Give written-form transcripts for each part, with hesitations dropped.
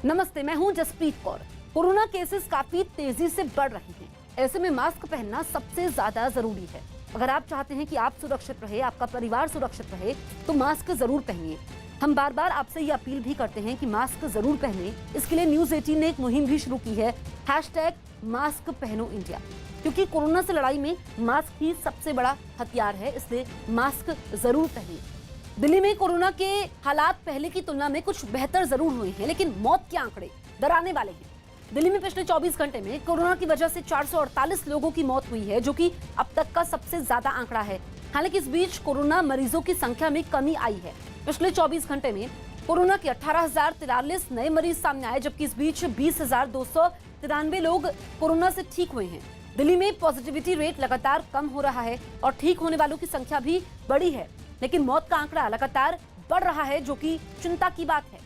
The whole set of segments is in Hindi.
नमस्ते, मैं हूं जसप्रीत कौर। कोरोना केसेस काफी तेजी से बढ़ रहे हैं। ऐसे में मास्क पहनना सबसे ज्यादा जरूरी है। अगर आप चाहते हैं कि आप सुरक्षित रहे, आपका परिवार सुरक्षित रहे, तो मास्क जरूर पहनिए। हम बार बार आपसे ये अपील भी करते हैं कि मास्क जरूर पहने। इसके लिए न्यूज 18 ने एक मुहिम भी शुरू की है, #मास्क पहनो इंडिया। क्योंकि कोरोना से लड़ाई में मास्क ही सबसे बड़ा हथियार है, इसलिए मास्क जरूर पहनिए। दिल्ली में कोरोना के हालात पहले की तुलना में कुछ बेहतर जरूर हुए हैं, लेकिन मौत के आंकड़े डराने वाले हैं। दिल्ली में पिछले 24 घंटे में कोरोना की वजह से 448 लोगों की मौत हुई है, जो कि अब तक का सबसे ज्यादा आंकड़ा है। हालांकि इस बीच कोरोना मरीजों की संख्या में कमी आई है। पिछले 24 घंटे में कोरोना के 18,043 नए मरीज सामने आए, जबकि इस बीच 20,293 लोग कोरोना से ठीक हुए हैं। दिल्ली में पॉजिटिविटी रेट लगातार कम हो रहा है और ठीक होने वालों की संख्या भी बढ़ी है, लेकिन मौत का आंकड़ा लगातार बढ़ रहा है, जो कि चिंता की बात है।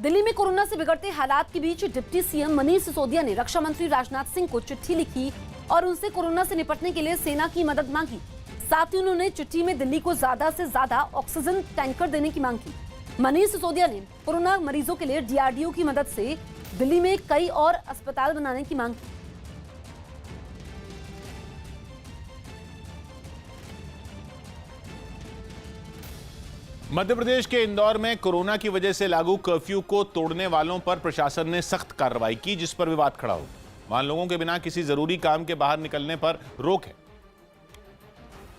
दिल्ली में कोरोना से बिगड़ते हालात के बीच डिप्टी सीएम मनीष सिसोदिया ने रक्षा मंत्री राजनाथ सिंह को चिट्ठी लिखी और उनसे कोरोना से निपटने के लिए सेना की मदद मांगी। साथ ही उन्होंने चिट्ठी में दिल्ली को ज्यादा से ज्यादा ऑक्सीजन टैंकर देने की मांग की। मनीष सिसोदिया ने कोरोना मरीजों के लिए डीआरडीओ की मदद से दिल्ली में कई और अस्पताल बनाने की मांग की। मध्य प्रदेश के इंदौर में कोरोना की वजह से लागू कर्फ्यू को तोड़ने वालों पर प्रशासन ने सख्त कार्रवाई की, जिस पर विवाद खड़ा हो। वहां लोगों के बिना किसी जरूरी काम के बाहर निकलने पर रोक है।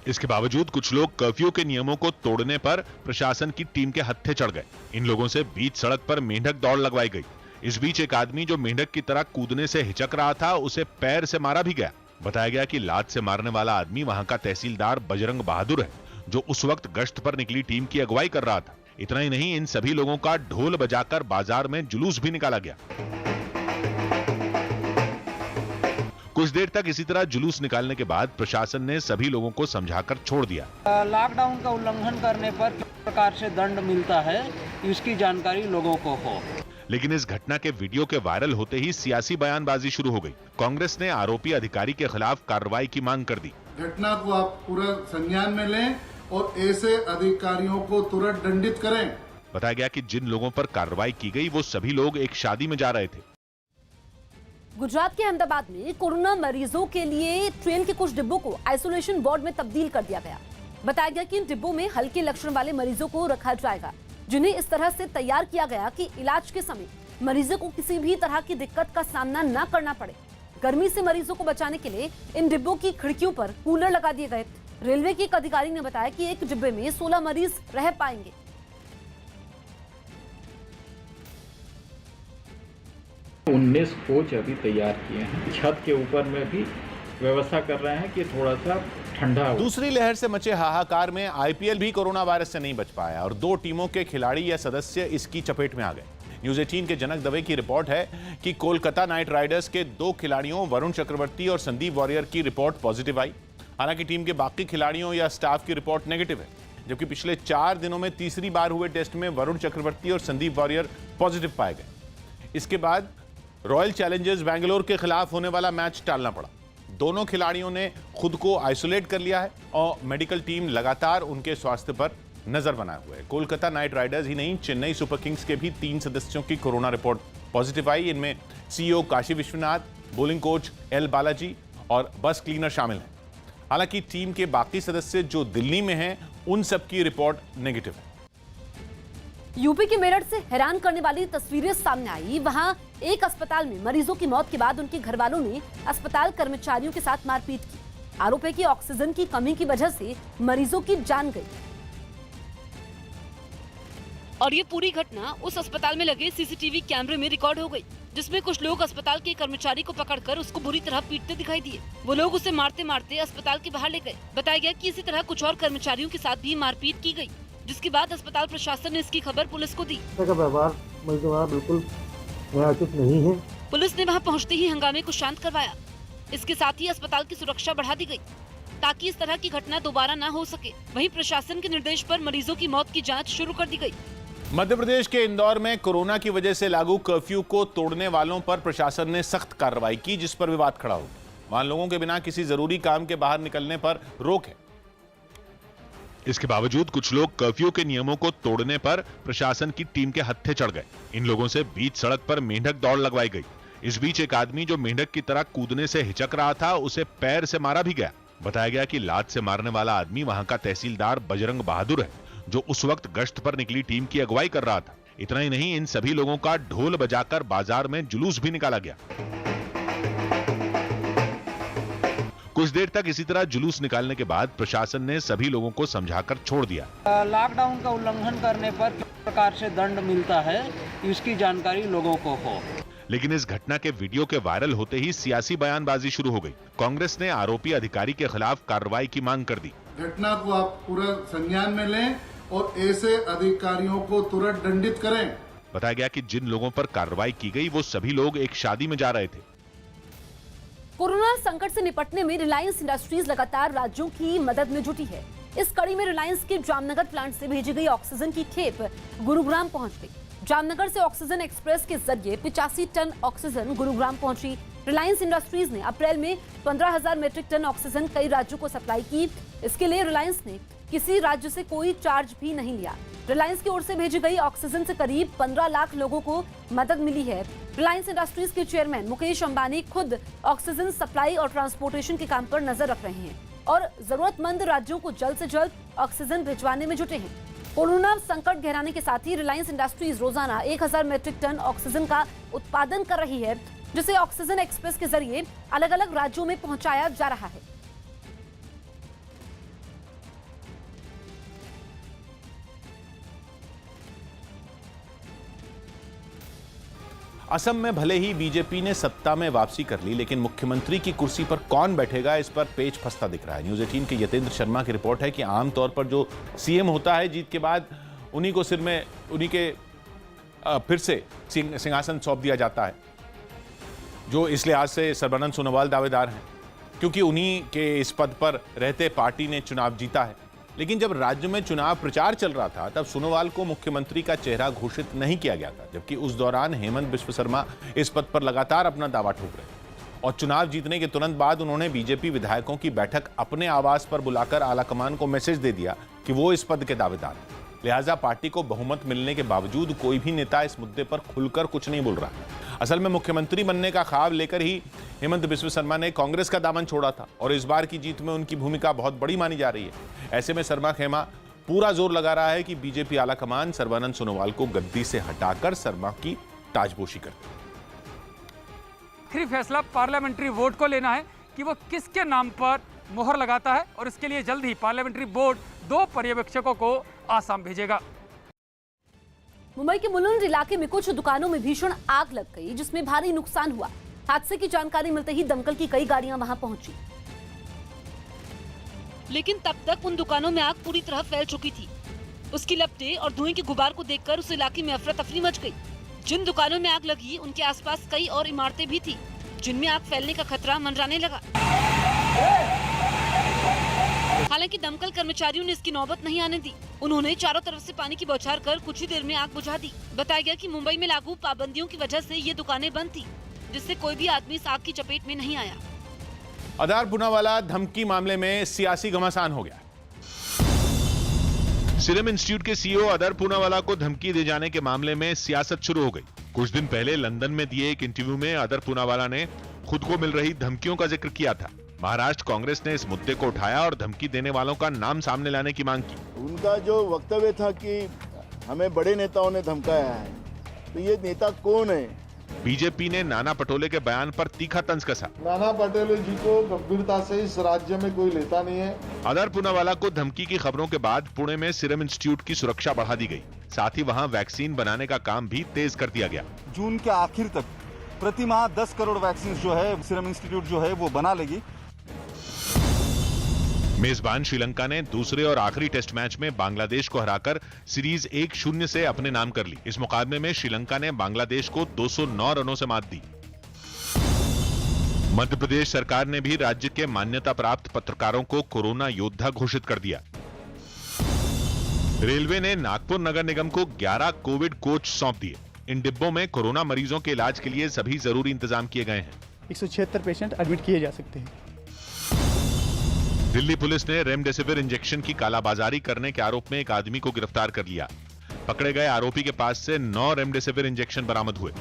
इसके बावजूद कुछ लोग कर्फ्यू के नियमों को तोड़ने पर प्रशासन की टीम के हत्थे चढ़ गए। इन लोगों से बीच सड़क पर मेंढक दौड़ लगवाई गई। इस बीच एक आदमी जो मेंढक की तरह कूदने से हिचक रहा था, उसे पैर से मारा भी गया। बताया गया कि लात से मारने वाला आदमी वहां का तहसीलदार बजरंग बहादुर है, जो उस वक्त गश्त पर निकली टीम की अगुवाई कर रहा था। इतना ही नहीं, इन सभी लोगों का ढोल बजाकर बाजार में जुलूस भी निकाला गया। कुछ देर तक इसी तरह जुलूस निकालने के बाद प्रशासन ने सभी लोगों को समझाकर छोड़ दिया। लॉकडाउन का उल्लंघन करने पर किस प्रकार से दंड मिलता है, इसकी जानकारी लोगों को हो। लेकिन इस घटना के वीडियो के वायरल होते ही सियासी बयानबाजी शुरू हो गई। कांग्रेस ने आरोपी अधिकारी के खिलाफ कार्रवाई की मांग कर दी। घटना को आप पूरा संज्ञान में लें और ऐसे अधिकारियों को तुरंत दंडित करें। बताया गया कि जिन लोगों पर कार्रवाई की गई वो सभी लोग एक शादी में जा रहे थे। गुजरात के अहमदाबाद में कोरोना मरीजों के लिए ट्रेन के कुछ डिब्बों को आइसोलेशन वार्ड में तब्दील कर दिया गया। बताया गया कि इन डिब्बों में हल्के लक्षण वाले मरीजों को रखा जाएगा, जिन्हें इस तरह से तैयार किया गया कि इलाज के समय मरीजों को किसी भी तरह की दिक्कत का सामना न करना पड़े। गर्मी से मरीजों को बचाने के लिए इन डिब्बों की खिड़कियों पर कूलर लगा दिए गए। रेलवे के एक अधिकारी ने बताया कि एक डिब्बे में 16 मरीज रह पाएंगे। 19 कोच अभी तैयार किए हैं। छत के ऊपर में भी व्यवस्था कर रहे हैं कि थोड़ा सा ठंडा हो। दूसरी लहर से मचे हाहाकार में आईपीएल भी कोरोना वायरस से नहीं बच पाया और 2 टीमों के खिलाड़ी या सदस्य इसकी चपेट में आ गए। न्यूज 18 के जनक दवे की रिपोर्ट है कि कोलकाता नाइट राइडर्स के 2 खिलाड़ियों वरुण चक्रवर्ती और संदीप वॉरियर की रिपोर्ट पॉजिटिव आई। हालांकि टीम के बाकी खिलाड़ियों या स्टाफ की रिपोर्ट नेगेटिव है, जबकि पिछले 4 दिनों में तीसरी बार हुए टेस्ट में वरुण चक्रवर्ती और संदीप वॉरियर पॉजिटिव पाए गए। इसके बाद रॉयल चैलेंजर्स बैंगलोर के खिलाफ होने वाला मैच टालना पड़ा। दोनों खिलाड़ियों ने खुद को आइसोलेट कर लिया है और मेडिकल टीम लगातार उनके स्वास्थ्य पर नजर बनाए हुए है। कोलकाता नाइट राइडर्स ही नहीं, चेन्नई सुपर किंग्स के भी 3 सदस्यों की कोरोना रिपोर्ट पॉजिटिव आई। इनमें CEO Kashi Vishwanath, bowling coach L Balaji और बस क्लीनर शामिल हैं। हालांकि टीम के बाकी सदस्य जो दिल्ली में हैं, उन सब की रिपोर्ट नेगेटिव है। यूपी के मेरठ से हैरान करने वाली तस्वीरें सामने आई। वहां एक अस्पताल में मरीजों की मौत के बाद उनके घर वालों ने अस्पताल कर्मचारियों के साथ मारपीट की। आरोप है कि ऑक्सीजन की कमी की वजह से मरीजों की जान गई। और ये पूरी घटना उस अस्पताल में लगे सीसीटीवी कैमरे में रिकॉर्ड हो गई, जिसमें कुछ लोग अस्पताल के कर्मचारी को पकड़कर उसको बुरी तरह पीटते दिखाई दिए। वो लोग उसे मारते मारते अस्पताल के बाहर ले गए। बताया गया कि इसी तरह कुछ और कर्मचारियों के साथ भी मारपीट की गई, जिसके बाद अस्पताल प्रशासन ने इसकी खबर पुलिस को दी। व्यवहार बिल्कुल उचित नहीं है। पुलिस ने वहां पहुंचते ही हंगामे को शांत करवाया। इसके साथ ही अस्पताल की सुरक्षा बढ़ा दी गई ताकि इस तरह की घटना दोबारा न हो सके। वहीं प्रशासन के निर्देश पर मरीजों की मौत की जांच शुरू कर दी गई। मध्य प्रदेश के इंदौर में कोरोना की वजह से लागू कर्फ्यू को तोड़ने वालों पर प्रशासन ने सख्त कार्रवाई की, जिस पर विवाद खड़ा हो। वहां लोगों के बिना किसी जरूरी काम के बाहर निकलने पर रोक है। इसके बावजूद कुछ लोग कर्फ्यू के नियमों को तोड़ने पर प्रशासन की टीम के हत्थे चढ़ गए। इन लोगों से बीच सड़क पर मेंढक दौड़ लगवाई गई। इस बीच एक आदमी जो मेंढक की तरह कूदने से हिचक रहा था, उसे पैर से मारा भी गया। बताया गया कि लात से मारने वाला आदमी वहां का तहसीलदार बजरंग बहादुर है, जो उस वक्त गश्त पर निकली टीम की अगुवाई कर रहा था। इतना ही नहीं, इन सभी लोगों का ढोल बजाकर बाजार में जुलूस भी निकाला गया। कुछ देर तक इसी तरह जुलूस निकालने के बाद प्रशासन ने सभी लोगों को समझाकर छोड़ दिया। लॉकडाउन का उल्लंघन करने पर किस प्रकार से दंड मिलता है, इसकी जानकारी लोगों को हो। लेकिन इस घटना के वीडियो के वायरल होते ही सियासी बयानबाजी शुरू हो गई। कांग्रेस ने आरोपी अधिकारी के खिलाफ कार्रवाई की मांग कर दी। घटना को आप पूरा संज्ञान में लें और ऐसे अधिकारियों को तुरंत दंडित करें। बताया गया कि जिन लोगों पर कार्रवाई की गई वो सभी लोग एक शादी में जा रहे थे। कोरोना संकट से निपटने में रिलायंस इंडस्ट्रीज लगातार राज्यों की मदद में जुटी है। इस कड़ी में रिलायंस के जामनगर प्लांट से भेजी गई ऑक्सीजन की खेप गुरुग्राम पहुंच गई। जामनगर से ऑक्सीजन एक्सप्रेस के जरिए 85 टन ऑक्सीजन गुरुग्राम पहुंची। रिलायंस इंडस्ट्रीज ने अप्रैल में 15,000 मीट्रिक टन ऑक्सीजन कई राज्यों को सप्लाई की। इसके लिए रिलायंस ने किसी राज्य से कोई चार्ज भी नहीं लिया। रिलायंस की ओर से भेजी गई ऑक्सीजन से करीब 15 लाख लोगों को मदद मिली है। रिलायंस इंडस्ट्रीज के चेयरमैन मुकेश अंबानी खुद ऑक्सीजन सप्लाई और ट्रांसपोर्टेशन के काम पर नजर रख रहे हैं और जरूरतमंद राज्यों को जल्द से जल्द ऑक्सीजन भिजवाने में जुटे हैं। कोरोना संकट गहराने के साथ ही रिलायंस इंडस्ट्रीज रोजाना 1000 मीट्रिक टन ऑक्सीजन का उत्पादन कर रही है, जिसे ऑक्सीजन एक्सप्रेस के जरिए अलग अलग राज्यों में पहुंचाया जा रहा है। असम में भले ही बीजेपी ने सत्ता में वापसी कर ली, लेकिन मुख्यमंत्री की कुर्सी पर कौन बैठेगा, इस पर पेच फंसता दिख रहा है। न्यूज़ 18 के यतेंद्र शर्मा की रिपोर्ट है कि आमतौर पर जो सीएम होता है, जीत के बाद उन्हीं को सिर में उन्हीं के फिर से सिंहासन सौंप दिया जाता है, जो इस लिहाज से सर्बानंद सोनोवाल दावेदार हैं, क्योंकि उन्हीं के इस पद पर रहते पार्टी ने चुनाव जीता है। लेकिन जब राज्य में चुनाव प्रचार चल रहा था, तब सोनोवाल को मुख्यमंत्री का चेहरा घोषित नहीं किया गया था, जबकि उस दौरान हेमंत बिस्व शर्मा इस पद पर लगातार अपना दावा ठोक रहे थे। और चुनाव जीतने के तुरंत बाद उन्होंने बीजेपी विधायकों की बैठक अपने आवास पर बुलाकर आलाकमान को मैसेज दे दिया कि वो इस पद के दावेदार हैं। लिहाजा पार्टी को बहुमत मिलने के बावजूद कोई भी नेता इस मुद्दे पर खुलकर कुछ नहीं बोल रहा। असल में मुख्यमंत्री बनने का ख्वाब लेकर ही हेमंत बिस्व शर्मा ने कांग्रेस का दामन छोड़ा था और इस बार की जीत में उनकी भूमिका बहुत बड़ी मानी जा रही है। ऐसे में शर्मा खेमा पूरा जोर लगा रहा है कि बीजेपी आलाकमान सर्बानंद सोनोवाल को गद्दी से हटाकर शर्मा की ताजपोशी करे। आखिरी फैसला पार्लियामेंट्री वोट को लेना है कि वो किसके नाम पर मोहर लगाता है और इसके लिए जल्द ही पार्लियामेंट्री बोर्ड 2 पर्यवेक्षकों को आसाम भेजेगा। मुंबई के मुलुंड इलाके में कुछ दुकानों में भीषण आग लग गई, जिसमें भारी नुकसान हुआ। हादसे की जानकारी मिलते ही दमकल की कई गाड़ियां वहां पहुंची, लेकिन तब तक उन दुकानों में आग पूरी तरह फैल चुकी थी। उसकी लपटें और धुएं के गुबार को देखकर उस इलाके में अफरा तफरी मच गई। जिन दुकानों में आग लगी, उनके आसपास कई और इमारतें भी थी, जिनमें आग फैलने का खतरा मंडराने लगा। हालांकि दमकल कर्मचारियों ने इसकी नौबत नहीं आने दी। उन्होंने चारों तरफ से पानी की बौछार कर कुछ ही देर में आग बुझा दी। बताया गया कि मुंबई में लागू पाबंदियों की वजह से ये दुकानें बंद थी, जिससे कोई भी आदमी इस आग की चपेट में नहीं आया। आधार पूनावाला धमकी मामले में सियासी घमासान हो गया। सीरम इंस्टीट्यूट के सीईओ आधार पूनावाला को धमकी दे जाने के मामले में सियासत शुरू हो गई। कुछ दिन पहले लंदन में दिए एक इंटरव्यू में आधार पूनावाला ने खुद को मिल रही धमकियों का जिक्र किया था। महाराष्ट्र कांग्रेस ने इस मुद्दे को उठाया और धमकी देने वालों का नाम सामने लाने की मांग की। उनका जो वक्तव्य था कि हमें बड़े नेताओं ने धमकाया है, तो ये नेता कौन है? बीजेपी ने नाना पटोले के बयान पर तीखा तंज कसा। नाना पटोले जी को गंभीरता से इस राज्य में कोई लेता नहीं है। आधार पूनावाला को धमकी की खबरों के बाद पुणे में सीरम इंस्टीट्यूट की सुरक्षा बढ़ा दी गई। साथ ही वहां वैक्सीन बनाने का काम भी तेज कर दिया गया। जून के आखिर तक प्रति माह 10 करोड़ वैक्सीन जो है सीरम इंस्टीट्यूट जो है वो बना लेगी। मेजबान श्रीलंका ने दूसरे और आखिरी टेस्ट मैच में बांग्लादेश को हराकर सीरीज 1-0 से अपने नाम कर ली। इस मुकाबले में श्रीलंका ने बांग्लादेश को 209 रनों से मात दी। मध्य प्रदेश सरकार ने भी राज्य के मान्यता प्राप्त पत्रकारों को कोरोना योद्धा घोषित कर दिया। रेलवे ने नागपुर नगर निगम को 11 कोविड कोच सौंप दिए। इन डिब्बों में कोरोना मरीजों के इलाज के लिए सभी जरूरी इंतजाम किए गए हैं। 176 पेशेंट एडमिट किए जा सकते हैं। दिल्ली पुलिस ने रेमडेसिविर इंजेक्शन की कालाबाजारी करने के आरोप में एक आदमी को गिरफ्तार कर लिया। पकड़े गए आरोपी के पास से 9 रेमडेसिविर इंजेक्शन बरामद हुए।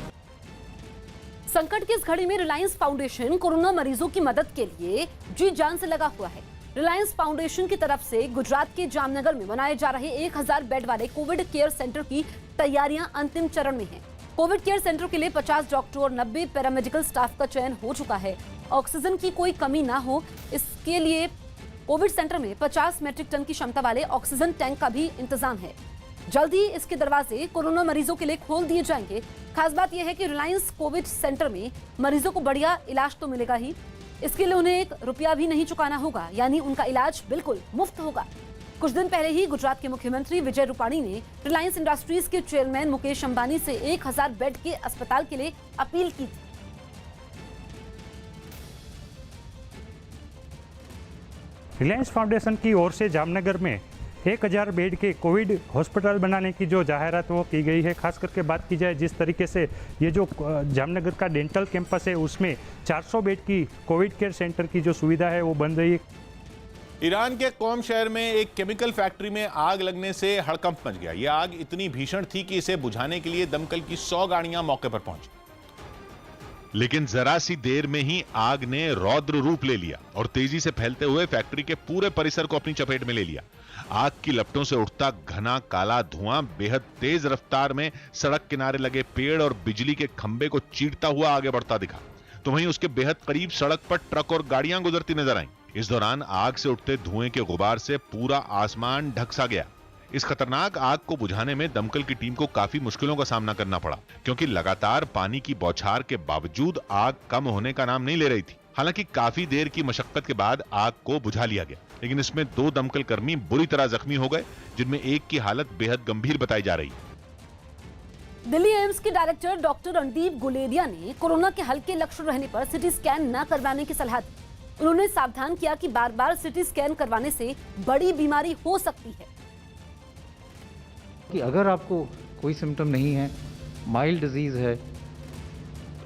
संकट की इस घड़ी में रिलायंस फाउंडेशन कोरोना मरीजों की मदद के लिए जी जान से लगा हुआ है। रिलायंस फाउंडेशन की तरफ से गुजरात के जामनगर में बनाए जा रहे 1000 बेड वाले कोविड केयर सेंटर की तैयारियां अंतिम चरण में हैं। कोविड केयर सेंटर के लिए 50 डॉक्टर और 90 पैरामेडिकल स्टाफ का चयन हो चुका है। ऑक्सीजन की कोई कमी ना हो, इसके लिए कोविड सेंटर में 50 मीट्रिक टन की क्षमता वाले ऑक्सीजन टैंक का भी इंतजाम है। जल्द ही इसके दरवाजे कोरोना मरीजों के लिए खोल दिए जाएंगे। खास बात यह है कि रिलायंस कोविड सेंटर में मरीजों को बढ़िया इलाज तो मिलेगा ही, इसके लिए उन्हें 1 रुपया भी नहीं चुकाना होगा, यानी उनका इलाज बिल्कुल मुफ्त होगा। कुछ दिन पहले ही गुजरात के मुख्यमंत्री विजय रूपाणी ने रिलायंस इंडस्ट्रीज के चेयरमैन मुकेश अंबानी से 1000 बेड के अस्पताल के लिए अपील की थी। रिलायंस फाउंडेशन की ओर से जामनगर में 1000 बेड के कोविड हॉस्पिटल बनाने की जो जाहिरात वो की गई है। खास करके बात की जाए जिस तरीके से ये जो जामनगर का डेंटल कैंपस है उसमें 400 बेड की कोविड केयर सेंटर की जो सुविधा है वो बन रही है। ईरान के कौम शहर में एक केमिकल फैक्ट्री में आग लगने से हड़कंप मच गया। यह आग इतनी भीषण थी कि इसे बुझाने के लिए दमकल की 100 गाड़ियां मौके पर पहुंची, लेकिन जरा सी देर में ही आग ने रौद्र रूप ले लिया और तेजी से फैलते हुए फैक्ट्री के पूरे परिसर को अपनी चपेट में ले लिया। आग की लपटों से उठता घना काला धुआं बेहद तेज रफ्तार में सड़क किनारे लगे पेड़ और बिजली के खंभे को चीरता हुआ आगे बढ़ता दिखा, तो वहीं उसके बेहद करीब सड़क पर ट्रक और गाड़ियां गुजरती नजर आईं। इस दौरान आग से उठते धुएं के गुबार से पूरा आसमान ढक सा गया। इस खतरनाक आग को बुझाने में दमकल की टीम को काफी मुश्किलों का सामना करना पड़ा, क्योंकि लगातार पानी की बौछार के बावजूद आग कम होने का नाम नहीं ले रही थी। हालांकि काफी देर की मशक्कत के बाद आग को बुझा लिया गया, लेकिन इसमें 2 दमकल कर्मी बुरी तरह जख्मी हो गए, जिनमें एक की हालत बेहद गंभीर बताई जा रही है। दिल्ली एम्स के डायरेक्टर डॉक्टर रणदीप गुलेरिया ने कोरोना के हल्के लक्षण रहने पर सिटी स्कैन न करवाने की सलाह दी। उन्होंने सावधान किया कि बार बार सिटी स्कैन करवाने से बड़ी बीमारी हो सकती है। कि अगर आपको कोई सिम्टम नहीं है, माइल्ड डिजीज़ है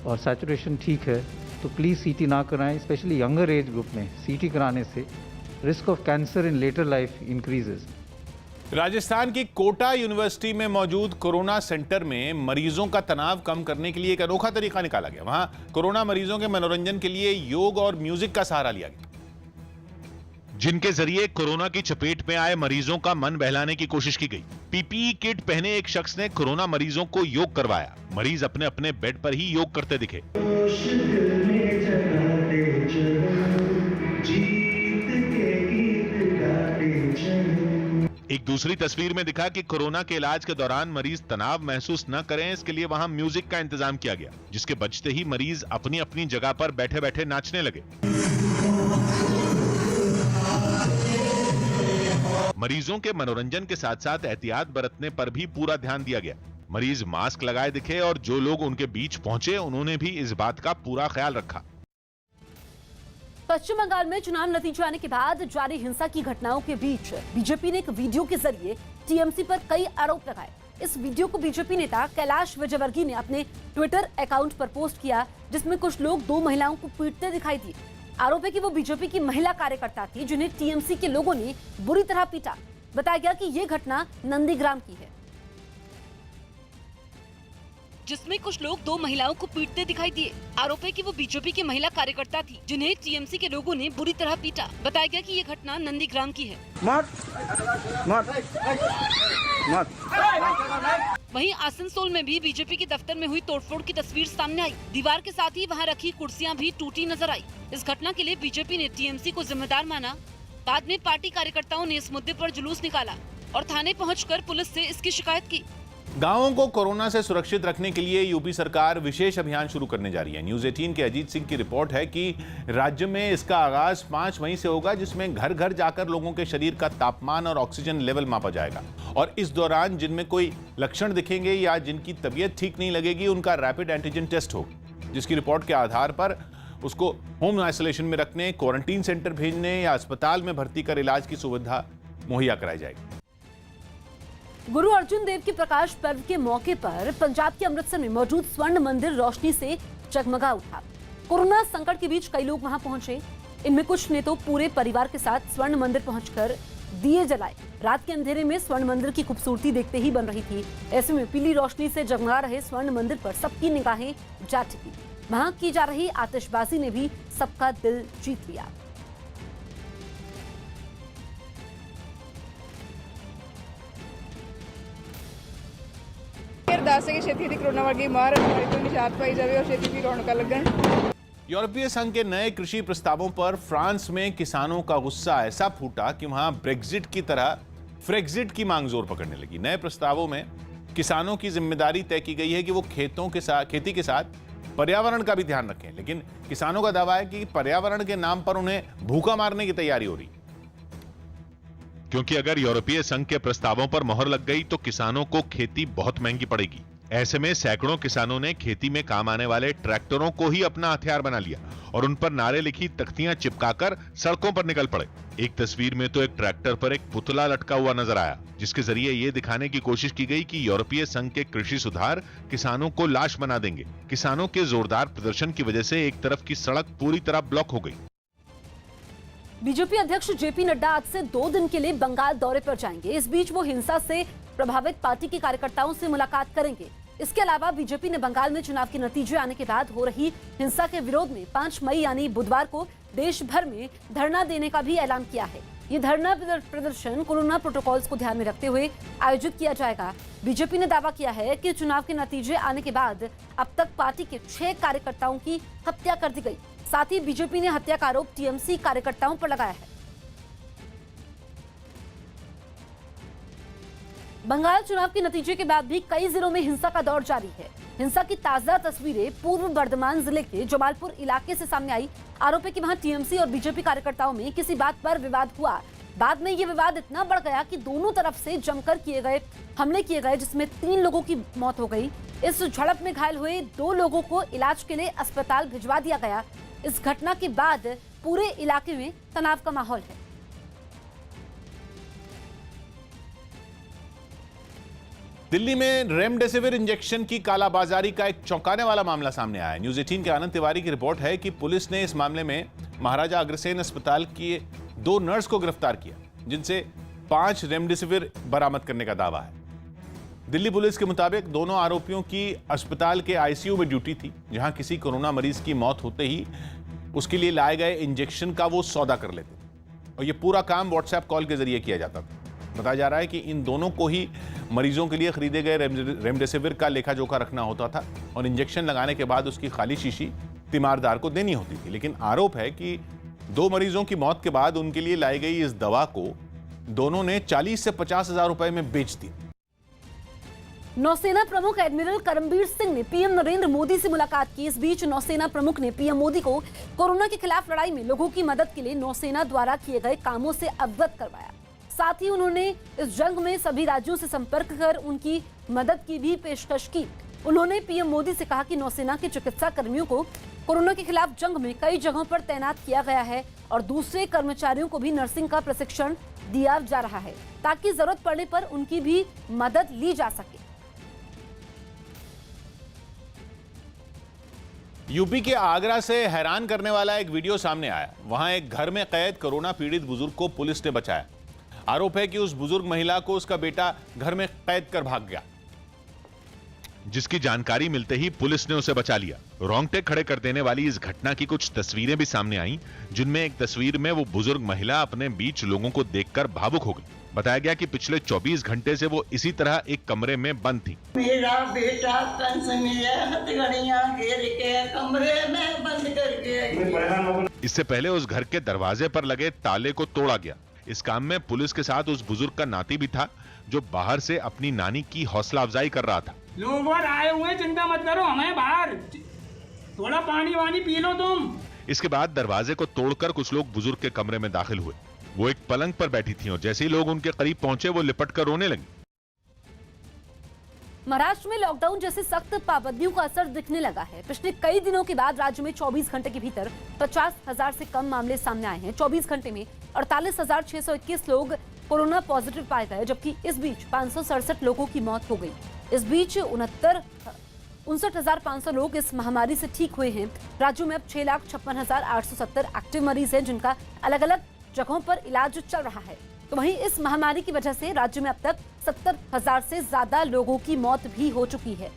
और सैचुरेशन ठीक है, तो प्लीज़ सीटी ना कराएं। स्पेशली यंगर एज ग्रुप में सीटी कराने से risk of cancer in later life increases. Rajasthan की कोटा यूनिवर्सिटी में मौजूद कोरोना सेंटर में मरीजों का तनाव कम करने के लिए एक अनोखा तरीका निकाला गया। वहां कोरोना मरीजों के मनोरंजन के लिए योग और म्यूजिक का सहारा लिया गया, जिनके जरिए कोरोना की चपेट में आए मरीजों का मन बहलाने की कोशिश की गई। पीपीई किट पहने एक शख्स ने कोरोना मरीजों को योग करवाया। मरीज अपने अपने बेड पर ही योग करते दिखे। एक दूसरी तस्वीर में दिखा कि कोरोना के इलाज के दौरान मरीज तनाव महसूस न करें, इसके लिए वहां म्यूजिक का इंतजाम किया गया, जिसके बजते ही मरीज अपनी अपनी जगह पर बैठे बैठे नाचने लगे। मरीजों के मनोरंजन के साथ साथ एहतियात बरतने पर भी पूरा ध्यान दिया गया। मरीज मास्क लगाए दिखे और जो लोग उनके बीच पहुंचे उन्होंने भी इस बात का पूरा ख्याल रखा। पश्चिम बंगाल में चुनाव नतीजे आने के बाद जारी हिंसा की घटनाओं के बीच बीजेपी ने एक वीडियो के जरिए टीएमसी पर कई आरोप लगाए। इस वीडियो को बीजेपी नेता कैलाश विजयवर्गीय ने अपने ट्विटर अकाउंट पर पोस्ट किया, जिसमें कुछ लोग 2 महिलाओं को पीटते दिखाई दिए। आरोप है कि वो बीजेपी की महिला कार्यकर्ता थी, जिन्हें टीएमसी के लोगों ने बुरी तरह पीटा। बताया गया कि ये घटना नंदीग्राम की है, जिसमें कुछ लोग 2 महिलाओं को पीटते दिखाई दिए। आरोप है कि वो बीजेपी की महिला कार्यकर्ता थी, जिन्हें टीएमसी के लोगों ने बुरी तरह पीटा। बताया गया कि ये घटना नंदीग्राम की है। वहीं आसनसोल में भी बीजेपी के दफ्तर में हुई तोड़फोड़ की तस्वीर सामने आई। दीवार के साथ ही वहां रखी कुर्सियां भी टूटी नजर आई। इस घटना के लिए बीजेपी ने टीएमसी को जिम्मेदार माना। बाद में पार्टी कार्यकर्ताओं ने इस मुद्दे पर जुलूस निकाला और थाने पहुंचकर पुलिस से इसकी शिकायत की। गांवों को कोरोना से सुरक्षित रखने के लिए यूपी सरकार विशेष अभियान शुरू करने जा रही है। न्यूज़ 18 के अजीत सिंह की रिपोर्ट है कि राज्य में इसका आगाज 5 मई से होगा, जिसमें घर घर जाकर लोगों के शरीर का तापमान और ऑक्सीजन लेवल मापा जाएगा और इस दौरान जिनमें कोई लक्षण दिखेंगे या जिनकी तबीयत ठीक नहीं लगेगी उनका रैपिड एंटीजन टेस्ट होगा, जिसकी रिपोर्ट के आधार पर उसको होम आइसोलेशन में रखने, क्वारंटीन सेंटर भेजने या अस्पताल में भर्ती कर इलाज की सुविधा मुहैया कराई जाएगी। गुरु अर्जुन देव के प्रकाश पर्व के मौके पर पंजाब के अमृतसर में मौजूद स्वर्ण मंदिर रोशनी से जगमगा उठा। कोरोना संकट के बीच कई लोग वहां पहुंचे। इनमें कुछ ने तो पूरे परिवार के साथ स्वर्ण मंदिर पहुंचकर दिए जलाए। रात के अंधेरे में स्वर्ण मंदिर की खूबसूरती देखते ही बन रही थी। ऐसे में पीली रोशनी से जगमगा रहे स्वर्ण मंदिर पर सबकी निगाहें जा टिकी। वहां की जा रही आतिशबाजी ने भी सबका दिल जीत लिया। अरदास है कि छेती कोरोना वर्गी मार हमारी तो निजात पाई जाए और छेती की रौनक लगन। यूरोपीय संघ के नए कृषि प्रस्तावों पर फ्रांस में किसानों का गुस्सा ऐसा फूटा कि वहां ब्रेक्जिट की तरह फ्रेक्जिट की मांग जोर पकड़ने लगी। नए प्रस्तावों में किसानों की जिम्मेदारी तय की गई है कि वो खेती के साथ पर्यावरण का भी ध्यान रखें, लेकिन किसानों का दावा है कि पर्यावरण के नाम पर उन्हें भूखा मारने की तैयारी हो रही। क्योंकि अगर यूरोपीय संघ के प्रस्तावों पर मोहर लग गई तो किसानों को खेती बहुत महंगी पड़ेगी। ऐसे में सैकड़ों किसानों ने खेती में काम आने वाले ट्रैक्टरों को ही अपना हथियार बना लिया और उन पर नारे लिखी तख्तियां चिपकाकर सड़कों पर निकल पड़े। एक तस्वीर में तो एक ट्रैक्टर पर एक पुतला लटका हुआ नजर आया, जिसके जरिए ये दिखाने की कोशिश की गई कि यूरोपीय संघ के कृषि सुधार किसानों को लाश बना देंगे। किसानों के जोरदार प्रदर्शन की वजह से एक तरफ की सड़क पूरी तरह ब्लॉक हो गई। बीजेपी अध्यक्ष जेपी नड्डा आज से 2 दिन के लिए बंगाल दौरे पर जाएंगे। इस बीच वो हिंसा से प्रभावित पार्टी के कार्यकर्ताओं से मुलाकात करेंगे। इसके अलावा बीजेपी ने बंगाल में चुनाव के नतीजे आने के बाद हो रही हिंसा के विरोध में 5 मई यानी बुधवार को देश भर में धरना देने का भी ऐलान किया है। ये धरना प्रदर्शन कोरोना प्रोटोकॉल्स को ध्यान में रखते हुए आयोजित किया जाएगा। बीजेपी ने दावा किया है कि चुनाव के नतीजे आने के बाद अब तक पार्टी के 6 कार्यकर्ताओं की हत्या कर दी गई। साथ ही बीजेपी ने हत्या का आरोप टीएमसी कार्यकर्ताओं पर लगाया है। बंगाल चुनाव के नतीजे के बाद भी कई जिलों में हिंसा का दौर जारी है। हिंसा की ताजा तस्वीरें पूर्व बर्धमान जिले के जमालपुर इलाके से सामने आई। आरोप है कि वहां टीएमसी और बीजेपी कार्यकर्ताओं में किसी बात पर विवाद हुआ। बाद में यह विवाद इतना बढ़ गया कि दोनों तरफ से जमकर हमले किए गए, जिसमें 3 लोगों की मौत हो गई। इस झड़प में घायल हुए 2 लोगों को इलाज के लिए अस्पताल भिजवा दिया गया। इस घटना के बाद पूरे इलाके में तनाव का माहौल है। दिल्ली में रेमडेसिविर इंजेक्शन की कालाबाजारी का एक चौंकाने वाला मामला सामने आया है। न्यूज 18 के आनंद तिवारी की रिपोर्ट है कि पुलिस ने इस मामले में महाराजा अग्रसेन अस्पताल की 2 नर्स को गिरफ्तार किया, जिनसे 5 रेमडेसिविर बरामद करने का दावा है। दिल्ली पुलिस के मुताबिक दोनों आरोपियों की अस्पताल के आईसीयू में ड्यूटी थी, जहां किसी कोरोना मरीज की मौत होते ही उसके लिए लाए गए इंजेक्शन का वो सौदा कर लेते और ये पूरा काम व्हाट्सएप कॉल के जरिए किया जाता था। बताया जा रहा है कि इन दोनों को ही मरीजों के लिए खरीदे गए रेमडेसिविर का लेखा जोखा रखना होता था और इंजेक्शन लगाने के बाद उसकी खाली शीशी तीमारदार को देनी होती थी। लेकिन आरोप है कि 2 मरीजों की मौत के बाद उनके लिए लाई गई इस दवा को दोनों ने 40 से 50 हजार रुपए में बेच दी। नौसेना प्रमुख एडमिरल करमबीर सिंह ने पीएम नरेंद्र मोदी से मुलाकात की। इस बीच नौसेना प्रमुख ने पीएम मोदी को कोरोना के खिलाफ लड़ाई में लोगों की मदद के लिए नौसेना द्वारा किए गए कामों से अवगत करवाया। साथ ही उन्होंने इस जंग में सभी राज्यों से संपर्क कर उनकी मदद की भी पेशकश की। उन्होंने पीएम मोदी से कहा कि नौसेना के चिकित्सा कर्मियों को कोरोना के खिलाफ जंग में कई जगहों पर तैनात किया गया है और दूसरे कर्मचारियों को भी नर्सिंग का प्रशिक्षण दिया जा रहा है, ताकि जरूरत पड़ने पर उनकी भी मदद ली जा सके। यूपी के आगरा से हैरान करने वाला एक वीडियो सामने आया। वहां एक घर में कैद कोरोना पीड़ित बुजुर्ग को पुलिस ने बचाया। आरोप है कि उस बुजुर्ग महिला को उसका बेटा घर में कैद कर भाग गया, जिसकी जानकारी मिलते ही पुलिस ने उसे बचा लिया। रोंगटे खड़े कर देने वाली इस घटना की कुछ तस्वीरें भी सामने आई, जिनमें एक तस्वीर में वो बुजुर्ग महिला अपने बीच लोगों को देखकर भावुक हो गई। बताया गया कि पिछले 24 घंटे से वो इसी तरह एक कमरे में बंद थी। मेरा बेटा हथकड़ियां घेर के कमरे में बंद करके। इससे पहले उस घर के दरवाजे पर लगे ताले को तोड़ा गया। इस काम में पुलिस के साथ उस बुजुर्ग का नाती भी था, जो बाहर से अपनी नानी की हौसला अफजाई कर रहा था। लोग आए हुए, चिंता मत करो, हमें बाहर थोड़ा पानी वानी पी लो तुम। इसके बाद दरवाजे को तोड़कर कुछ लोग बुजुर्ग के कमरे में दाखिल हुए। वो एक पलंग पर बैठी थी और जैसे ही लोग उनके करीब पहुंचे वो लिपट कर रोने लगी। महाराष्ट्र में लॉकडाउन जैसे सख्त पाबंदियों का असर दिखने लगा है। पिछले कई दिनों के बाद राज्य में 24 घंटे के भीतर 50,000 से कम मामले सामने आए हैं। 24 घंटे में 48,621 लोग कोरोना पॉजिटिव पाए गए, जबकि इस बीच 567 लोगों की मौत हो गई। इस बीच 59,500 लोग इस महामारी से ठीक हुए हैं। राज्यों में अब 6,56,870 एक्टिव मरीज हैं, जिनका अलग अलग जगहों पर इलाज चल रहा है। तो वहीं इस महामारी की वजह से राज्य में अब तक 70,000 से ज्यादा लोगों की मौत भी हो चुकी है।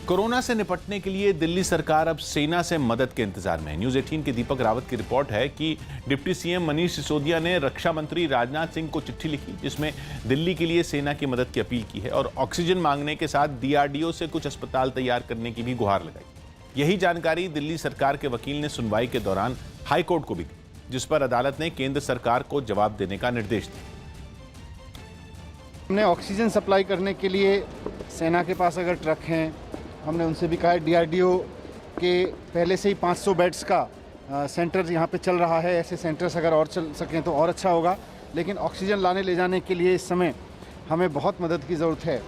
कोरोना से निपटने के लिए दिल्ली सरकार अब सेना से मदद के इंतजार में है। न्यूज़ 18 के दीपक रावत की रिपोर्ट है कि डिप्टी सीएम मनीष सिसोदिया ने रक्षा मंत्री राजनाथ सिंह को चिट्ठी लिखी, जिसमें दिल्ली के लिए सेना की मदद की अपील की है और ऑक्सीजन मांगने के साथ डीआरडीओ से कुछ अस्पताल तैयार करने की भी गुहार लगाई। यही जानकारी दिल्ली सरकार के वकील ने सुनवाई के दौरान हाईकोर्ट को भी दी, जिस पर अदालत ने केंद्र सरकार को जवाब देने का निर्देश दिया। हमने ऑक्सीजन सप्लाई करने के लिए सेना के पास अगर ट्रक हैं, हमने उनसे भी कहा है। डीआरडीओ के पहले से ही 500 बेड्स का सेंटर यहाँ पे चल रहा है। ऐसे सेंटर्स अगर और चल सकें तो और अच्छा होगा, लेकिन ऑक्सीजन लाने ले जाने के लिए इस समय हमें बहुत मदद की ज़रूरत है।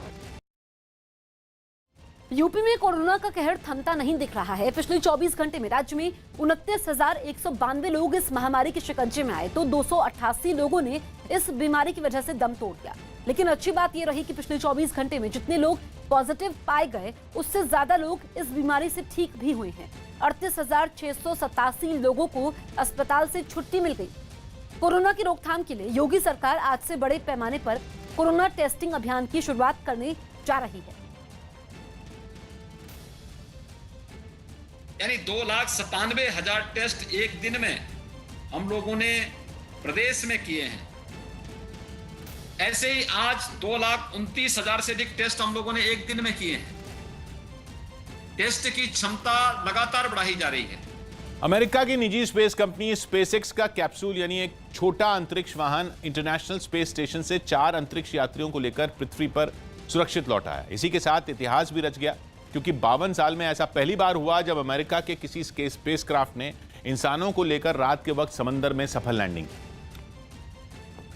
यूपी में कोरोना का कहर थमता नहीं दिख रहा है। पिछले 24 घंटे में राज्य में 29,192 लोग इस महामारी के शिकंजे में आए, तो 288 लोगों ने इस बीमारी की वजह से दम तोड़ दिया। लेकिन अच्छी बात यह रही कि पिछले 24 घंटे में जितने लोग पॉजिटिव पाए गए, उससे ज्यादा लोग इस बीमारी से ठीक भी हुए हैं। 38,687 लोगों को अस्पताल से छुट्टी मिल गई। कोरोना की रोकथाम के लिए योगी सरकार आज से बड़े पैमाने पर कोरोना टेस्टिंग अभियान की शुरुआत करने जा रही है। यानी 2,97,000 टेस्ट एक दिन में हम लोगों ने प्रदेश में किए हैं। ऐसे ही आज 2,29,000 से अधिक टेस्ट हम लोगों ने एक दिन में किए हैं। टेस्ट की क्षमता लगातार बढ़ाई जा रही है। अमेरिका की निजी स्पेस कंपनी स्पेसएक्स का कैप्सूल यानी एक छोटा अंतरिक्ष वाहन इंटरनेशनल स्पेस स्टेशन से 4 अंतरिक्ष यात्रियों को लेकर पृथ्वी पर सुरक्षित लौटा है। इसी के साथ इतिहास भी रच गया, क्योंकि 52 साल में ऐसा पहली बार हुआ जब अमेरिका के किसी स्पेसक्राफ्ट ने इंसानों को लेकर रात के वक्त समंदर में सफल लैंडिंग की,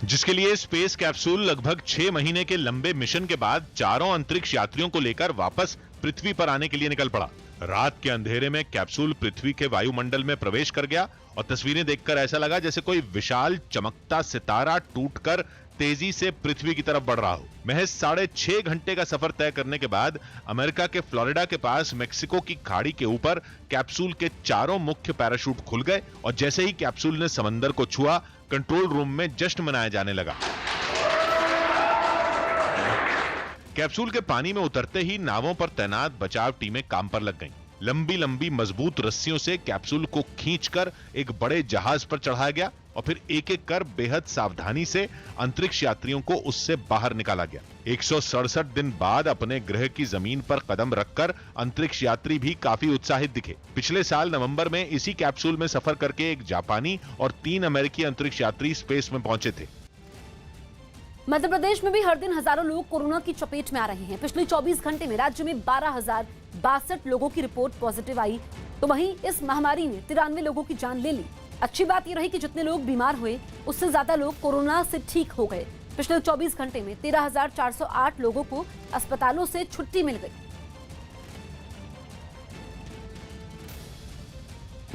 जिसके लिए स्पेस कैप्सूल लगभग 6 महीने के लंबे मिशन के बाद चारों अंतरिक्ष यात्रियों को लेकर वापस पृथ्वी पर आने के लिए निकल पड़ा। रात के अंधेरे में कैप्सूल पृथ्वी के वायुमंडल में प्रवेश कर गया और तस्वीरें देखकर ऐसा लगा जैसे कोई विशाल चमकता सितारा टूटकर तेजी से पृथ्वी की तरफ बढ़ रहा हो। महज 6.5 घंटे का सफर तय करने के बाद अमेरिका के फ्लोरिडा के पास मेक्सिको की खाड़ी के ऊपर कैप्सूल के चारों मुख्य पैराशूट खुल गए और जैसे ही कैप्सूल ने समंदर को छुआ, कंट्रोल रूम में जश्न मनाया जाने लगा। कैप्सूल के पानी में उतरते ही नावों पर तैनात बचाव टीमें काम पर लग गईं। लंबी लंबी मजबूत रस्सियों से कैप्सूल को खींचकर एक बड़े जहाज पर चढ़ाया गया और फिर एक एक कर बेहद सावधानी से अंतरिक्ष यात्रियों को उससे बाहर निकाला गया। 167 दिन बाद अपने ग्रह की जमीन पर कदम रखकर अंतरिक्ष यात्री भी काफी उत्साहित दिखे। पिछले साल नवंबर में इसी कैप्सूल में सफर करके एक जापानी और 3 अमेरिकी अंतरिक्ष यात्री स्पेस में पहुंचे थे। मध्य प्रदेश में भी हर दिन हजारों लोग कोरोना की चपेट में आ रहे हैं। पिछले 24 घंटे में राज्य में 12,062 लोगों की रिपोर्ट पॉजिटिव आई, तो वहीं इस महामारी ने 93 लोगों की जान ले ली। अच्छी बात यह रही कि जितने लोग बीमार हुए, उससे ज्यादा लोग कोरोना से ठीक हो गए। पिछले 24 घंटे में 13,408 लोगों को अस्पतालों से छुट्टी मिल गई।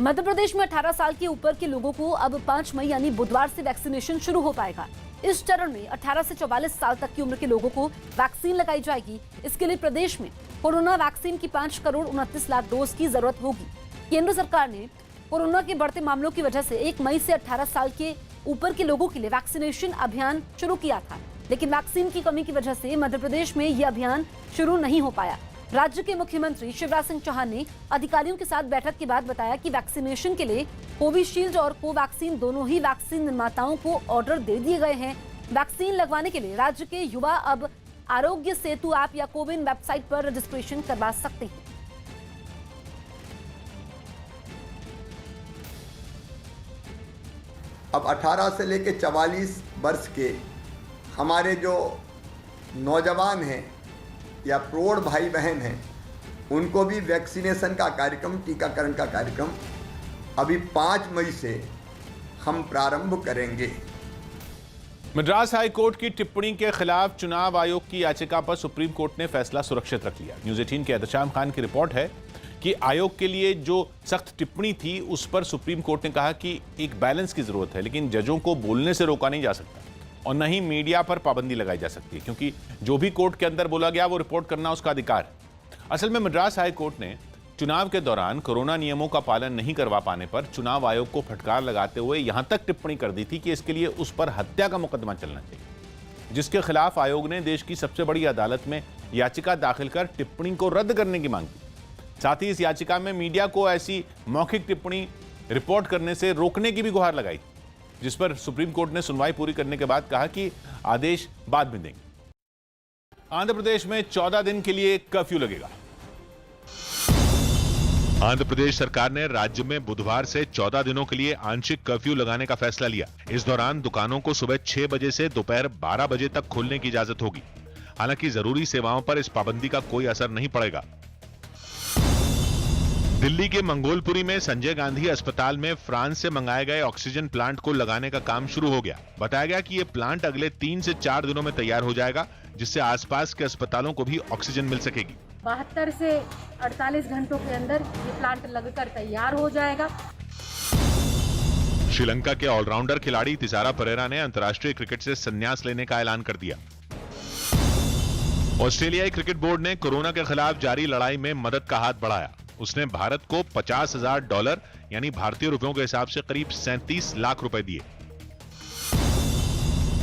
मध्य प्रदेश में 18 साल के ऊपर के लोगों को अब 5 मई यानी बुधवार से वैक्सीनेशन शुरू हो पाएगा। इस चरण में 18 से 44 साल तक की उम्र के लोगों को वैक्सीन लगाई जाएगी। इसके लिए प्रदेश में कोरोना वैक्सीन की 5,29,00,000 डोज की जरूरत होगी। केंद्र सरकार ने कोरोना के बढ़ते मामलों की वजह से 1 मई से 18 साल के ऊपर के लोगों के लिए वैक्सीनेशन अभियान शुरू किया था, लेकिन वैक्सीन की कमी की वजह से मध्य प्रदेश में यह अभियान शुरू नहीं हो पाया। राज्य के मुख्यमंत्री शिवराज सिंह चौहान ने अधिकारियों के साथ बैठक के बाद बताया कि वैक्सीनेशन के लिए कोविशील्ड और कोवैक्सीन दोनों ही वैक्सीन निर्माताओं को ऑर्डर दे दिए गए हैं। वैक्सीन लगवाने के लिए राज्य के युवा अब आरोग्य सेतु ऐप या कोविन वेबसाइट पर रजिस्ट्रेशन करवा सकते हैं। अब 18 से लेकर 44 वर्ष के हमारे जो नौजवान हैं या प्रौढ़ भाई बहन हैं, उनको भी वैक्सीनेशन का कार्यक्रम, टीकाकरण का कार्यक्रम अभी 5 मई से हम प्रारंभ करेंगे। मद्रास हाई कोर्ट की टिप्पणी के खिलाफ चुनाव आयोग की याचिका पर सुप्रीम कोर्ट ने फैसला सुरक्षित रख लिया। न्यूज़ 18 के एहतशाम खान की रिपोर्ट है कि आयोग के लिए जो सख्त टिप्पणी थी उस पर सुप्रीम कोर्ट ने कहा कि एक बैलेंस की जरूरत है, लेकिन जजों को बोलने से रोका नहीं जा सकता। और न ही मीडिया पर पाबंदी लगाई जा सकती है, क्योंकि जो भी कोर्ट के अंदर बोला गया वो रिपोर्ट करना उसका अधिकार है। असल में मद्रास हाई कोर्ट ने चुनाव के दौरान कोरोना नियमों का पालन नहीं करवा पाने पर चुनाव आयोग को फटकार लगाते हुए यहां तक टिप्पणी कर दी थी कि इसके लिए उस पर हत्या का मुकदमा चलना चाहिए, जिसके खिलाफ आयोग ने देश की सबसे बड़ी अदालत में याचिका दाखिल कर टिप्पणी को रद्द करने की मांग की। साथ ही इस याचिका में मीडिया को ऐसी मौखिक टिप्पणी रिपोर्ट करने से रोकने की भी गुहार लगाई, जिस पर सुप्रीम कोर्ट ने सुनवाई पूरी करने के बाद कहा कि आदेश बाद में देंगे। आंध्र प्रदेश में 14 दिन के लिए कर्फ्यू लगेगा। आंध्र प्रदेश सरकार ने राज्य में बुधवार से 14 दिनों के लिए आंशिक कर्फ्यू लगाने का फैसला लिया। इस दौरान दुकानों को सुबह 6 बजे से दोपहर 12 बजे तक खोलने की इजाजत होगी। हालांकि जरूरी सेवाओं पर इस पाबंदी का कोई असर नहीं पड़ेगा। दिल्ली के मंगोलपुरी में संजय गांधी अस्पताल में फ्रांस से मंगाए गए ऑक्सीजन प्लांट को लगाने का काम शुरू हो गया। बताया गया कि यह प्लांट अगले 3 से 4 दिनों में तैयार हो जाएगा, जिससे आसपास के अस्पतालों को भी ऑक्सीजन मिल सकेगी। 72 से 48 घंटों के अंदर ये प्लांट लगकर तैयार हो जाएगा। श्रीलंका के ऑलराउंडर खिलाड़ी तिसारा परेरा ने अंतर्राष्ट्रीय क्रिकेट से संन्यास लेने का ऐलान कर दिया। ऑस्ट्रेलियाई क्रिकेट बोर्ड ने कोरोना के खिलाफ जारी लड़ाई में मदद का हाथ बढ़ाया। उसने भारत को $50,000 यानी भारतीय रुपयों के हिसाब से करीब 37 लाख रुपए दिए।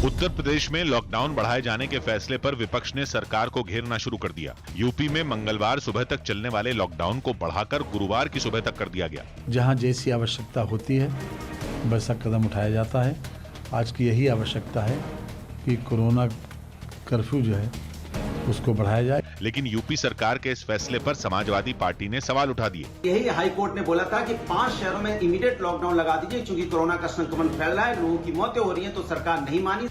उत्तर प्रदेश में लॉकडाउन बढ़ाए जाने के फैसले पर विपक्ष ने सरकार को घेरना शुरू कर दिया। यूपी में मंगलवार सुबह तक चलने वाले लॉकडाउन को बढ़ाकर गुरुवार की सुबह तक कर दिया गया। जहां जैसी आवश्यकता होती है वैसा कदम उठाया जाता है। आज की यही आवश्यकता है कि कोरोना कर्फ्यू जो है उसको बढ़ाया जाए। लेकिन यूपी सरकार के इस फैसले पर समाजवादी पार्टी ने सवाल उठा दिए। यही हाई कोर्ट ने बोला था कि 5 शहरों में इमीडिएट लॉकडाउन लगा दीजिए, क्योंकि कोरोना का संक्रमण फैल रहा है, लोगों की मौतें हो रही हैं, तो सरकार नहीं मानी।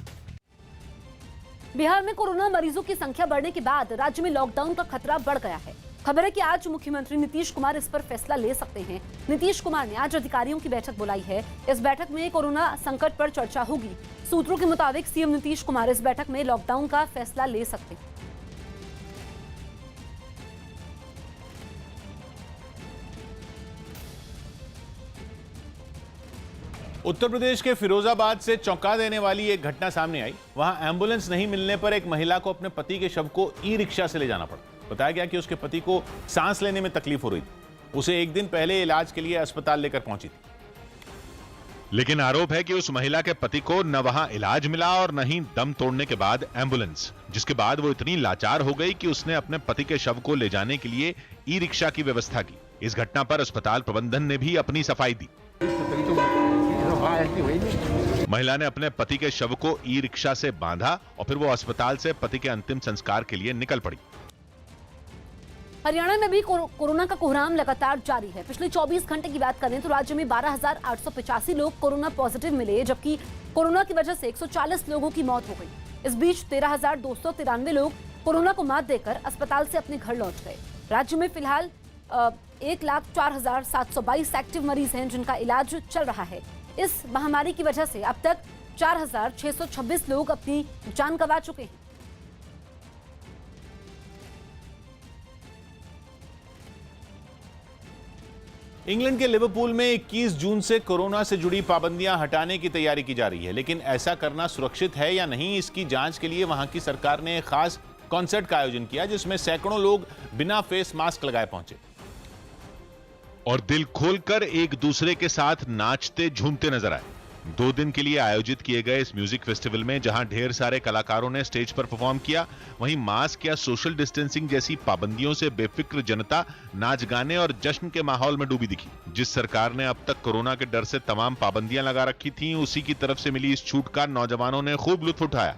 बिहार में कोरोना मरीजों की संख्या बढ़ने के बाद राज्य में लॉकडाउन का खतरा बढ़ गया है। खबर है कि आज मुख्यमंत्री नीतीश कुमार इस पर फैसला ले सकते हैं। नीतीश कुमार ने आज अधिकारियों की बैठक बुलाई है। इस बैठक में कोरोना संकट पर चर्चा होगी। सूत्रों के मुताबिक सीएम नीतीश कुमार इस बैठक में लॉकडाउन का फैसला ले सकते हैं। उत्तर प्रदेश के फिरोजाबाद से चौंका देने वाली एक घटना सामने आई। वहां एम्बुलेंस नहीं मिलने पर एक महिला को अपने पति के शव को ई रिक्शा से ले जाना पड़ा। बताया गया कि उसके पति को सांस लेने में तकलीफ हो रही थी। उसे एक दिन पहले इलाज के लिए अस्पताल लेकर पहुंची थी। लेकिन आरोप है कि उस महिला के पति को न वहां इलाज मिला और न ही दम तोड़ने के बाद एम्बुलेंस, जिसके बाद वो इतनी लाचार हो गई कि उसने अपने पति के शव को ले जाने के लिए ई रिक्शा की व्यवस्था की। इस घटना पर अस्पताल प्रबंधन ने भी अपनी सफाई दी। महिला ने अपने पति के शव को ई रिक्शा से बांधा और फिर वो अस्पताल से पति के अंतिम संस्कार के लिए निकल पड़ी। हरियाणा में भी कोरोना का कोहराम लगातार जारी है। पिछले 24 घंटे की बात करें तो राज्य में 12,885 लोग कोरोना पॉजिटिव मिले, जबकि कोरोना की वजह से 140 लोगों की मौत हो गई। इस बीच 13,293 लोग कोरोना को मात देकर अस्पताल से अपने घर लौट गए। राज्य में फिलहाल 1,04,722 एक्टिव मरीज हैं जिनका इलाज चल रहा है। इस महामारी की वजह से अब तक 4,626 लोग अपनी जान गंवा चुके हैं। इंग्लैंड के लिवरपूल में 21 जून से कोरोना से जुड़ी पाबंदियां हटाने की तैयारी की जा रही है, लेकिन ऐसा करना सुरक्षित है या नहीं, इसकी जांच के लिए वहां की सरकार ने एक खास कॉन्सर्ट का आयोजन किया, जिसमें सैकड़ों लोग बिना फेस मास्क लगाए पहुंचे और दिल खोलकर एक दूसरे के साथ नाचते झूमते नजर आए। 2 दिन के लिए आयोजित किए गए इस म्यूजिक फेस्टिवल में जहां ढेर सारे कलाकारों ने स्टेज पर परफॉर्म किया, वहीं मास्क या सोशल डिस्टेंसिंग जैसी पाबंदियों से बेफिक्र जनता नाच गाने और जश्न के माहौल में डूबी दिखी। जिस सरकार ने अब तक कोरोना के डर से तमाम पाबंदियां लगा रखी थीं, उसी की तरफ से मिली इस छूट का नौजवानों ने खूब लुत्फ उठाया।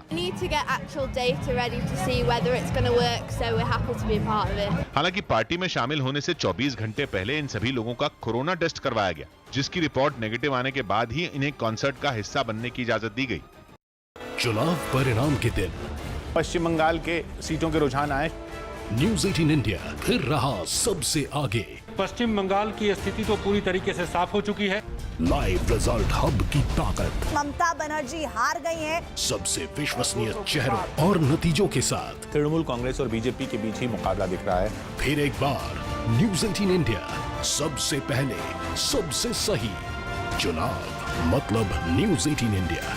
हालांकि पार्टी में शामिल होने से 24 घंटे पहले इन सभी लोगों का कोरोना टेस्ट करवाया गया, जिसकी रिपोर्ट नेगेटिव आने के बाद ही इन्हें कॉन्सर्ट का हिस्सा बनने की इजाजत दी गई। चुनाव परिणाम के दिन पश्चिम बंगाल के सीटों के रुझान आए। न्यूज़ 18 इंडिया फिर रहा सबसे आगे। पश्चिम बंगाल की स्थिति तो पूरी तरीके से साफ हो चुकी है। लाइव रिजल्ट हब की ताकत। ममता बनर्जी हार गई हैं। सबसे विश्वसनीय चेहरों और नतीजों के साथ तृणमूल कांग्रेस और बीजेपी के बीच ही मुकाबला दिख रहा है। फिर एक बार न्यूज़ 18 इंडिया, सबसे पहले सबसे सही। चुनाव मतलब न्यूज़ 18 इंडिया।